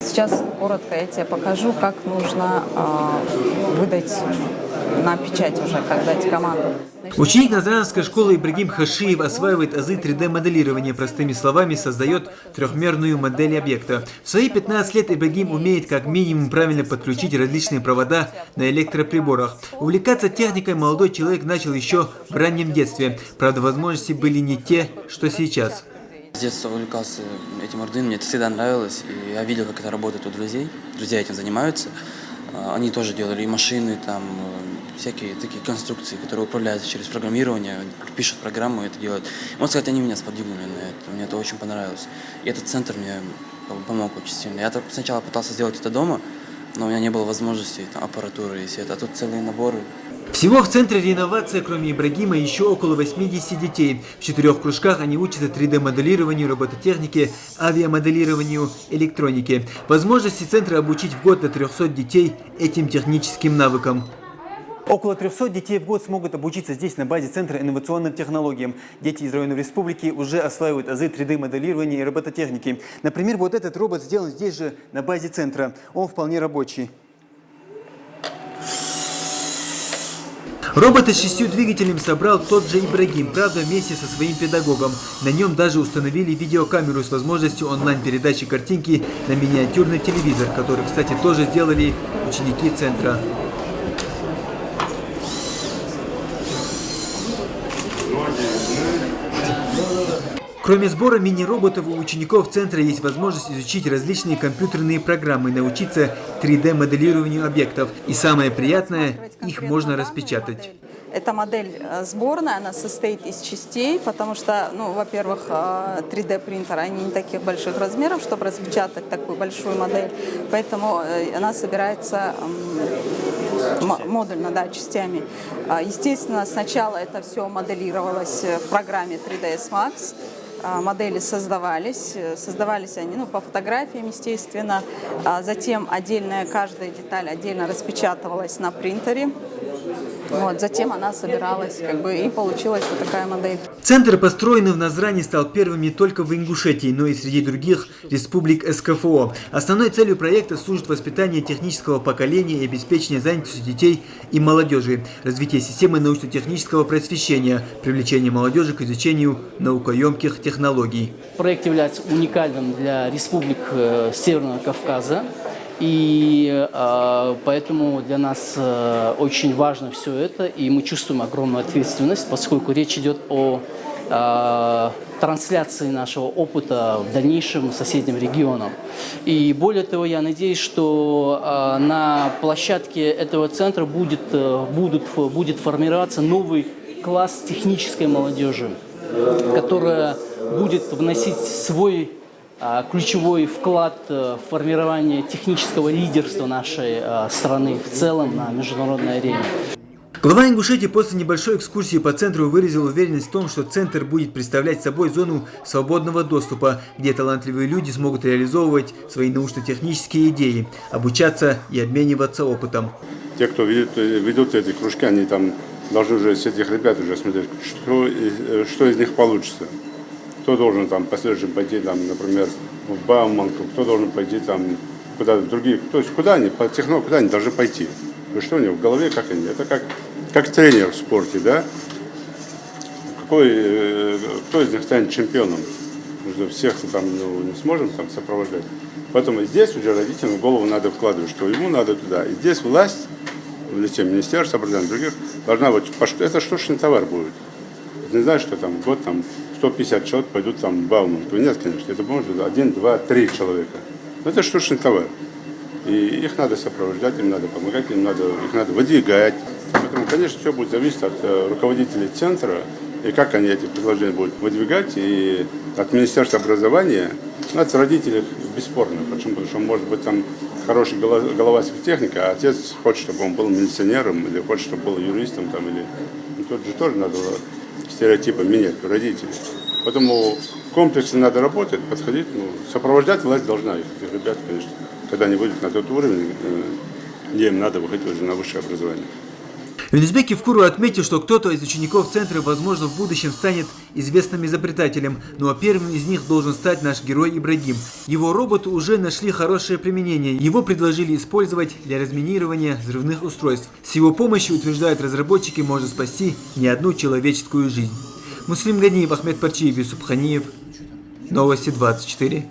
Сейчас коротко я тебе покажу, как нужно выдать на печать уже, как дать команду. Ученик Назранской школы Ибрагим Хашиев осваивает азы 3D-моделирования. Простыми словами, создает трехмерную модель объекта. В свои 15 лет Ибрагим умеет как минимум правильно подключить различные провода на электроприборах. Увлекаться техникой молодой человек начал еще в раннем детстве. Правда, возможности были не те, что сейчас. С детства увлекался этим Arduino, мне это всегда нравилось, и я видел, как это работает у друзей. Друзья этим занимаются. Они тоже делали и машины, там, всякие такие конструкции, которые управляются через программирование, пишут программу и это делают. Можно сказать, они меня сподвигнули на это, мне это очень понравилось. И этот центр мне помог очень сильно. Я сначала пытался сделать это дома, но у меня не было возможности, там, аппаратуры и все это. А тут целые наборы. Всего в центре реновации, кроме Ибрагима, еще около 80 детей. В 4 кружках они учатся 3D-моделированию, робототехнике, авиамоделированию, электронике. Возможности центра обучить в год до 300 детей этим техническим навыкам. Около 300 детей в год смогут обучиться здесь, на базе Центра инновационным технологиям. Дети из районов республики уже осваивают азы 3D-моделирования и робототехники. Например, вот этот робот сделан здесь же, на базе Центра. Он вполне рабочий. Робота с 6 двигателями собрал тот же Ибрагим, правда, вместе со своим педагогом. На нем даже установили видеокамеру с возможностью онлайн-передачи картинки на миниатюрный телевизор, который, кстати, тоже сделали ученики центра. Кроме сбора мини-роботов, у учеников центра есть возможность изучить различные компьютерные программы, научиться 3D-моделированию объектов. И самое приятное, их можно распечатать. Эта модель сборная, она состоит из частей, потому что, ну, во-первых, 3D-принтеры, они не таких больших размеров, чтобы распечатать такую большую модель, поэтому она собирается модульно, да, частями. Естественно, сначала это все моделировалось в программе 3ds Max. Модели создавались они, ну, по фотографиям, естественно. Затем каждая деталь отдельно распечатывалась на принтере. Вот, затем она собиралась, и получилась вот такая модель. Центр, построенный в Назране, стал первым не только в Ингушетии, но и среди других республик СКФО. Основной целью проекта служит воспитание технического поколения и обеспечение занятости детей и молодежи, развитие системы научно-технического просвещения, привлечение молодежи к изучению наукоемких технологий. Проект является уникальным для республик Северного Кавказа. И поэтому для нас очень важно все это, и мы чувствуем огромную ответственность, поскольку речь идет о трансляции нашего опыта в дальнейшем соседним регионам. И более того, я надеюсь, что на площадке этого центра будет формироваться новый класс технической молодежи, которая будет вносить свой ключевой вклад в формирование технического лидерства нашей страны в целом на международной арене. Глава Ингушетии после небольшой экскурсии по центру выразил уверенность в том, что центр будет представлять собой зону свободного доступа, где талантливые люди смогут реализовывать свои научно-технические идеи, обучаться и обмениваться опытом. Те, кто ведут эти кружки, они там должны уже с этих ребят уже смотреть, что из них получится. Кто должен там последующим пойти, там, например, в Бауманку, кто должен пойти там куда-то другие, то есть куда они, по техно, куда они должны пойти. Что у них в голове, как они. Это как тренер в спорте, да? Кто из них станет чемпионом? Всех там не сможем там сопровождать. Поэтому здесь уже родителям в голову надо вкладывать, что ему надо туда. И здесь власть, министерство образования, других, должна быть, это штучный товар будет. Не знаю, что там год там 150 человек пойдут там в Бауманку. Нет, конечно, это может быть 1, 2, 3 человека. Но это штучный товар. И их надо сопровождать, им надо помогать, их надо выдвигать. Поэтому, конечно, все будет зависеть от руководителей центра и как они эти предложения будут выдвигать. И от Министерства образования, от родителей бесспорно. Почему? Потому что может быть там хороший голова техника, а отец хочет, чтобы он был милиционером или хочет, чтобы был юристом. Там, или... Тут же тоже надо стереотипы менять у родителей. Поэтому комплексно надо работать, подходить, сопровождать власть должна их ребят, конечно, когда они выйдут на тот уровень, где им надо выходить уже на высшее образование. Юнусбек Евкуру отметил, что кто-то из учеников центра, возможно, в будущем станет известным изобретателем, но первым из них должен стать наш герой Ибрагим. Его роботу уже нашли хорошее применение. Его предложили использовать для разминирования взрывных устройств. С его помощью, утверждают разработчики, можно спасти не одну человеческую жизнь. Муслим Ганиев, Ахмед Парчиев, Юсуп Ханиев. Новости 24.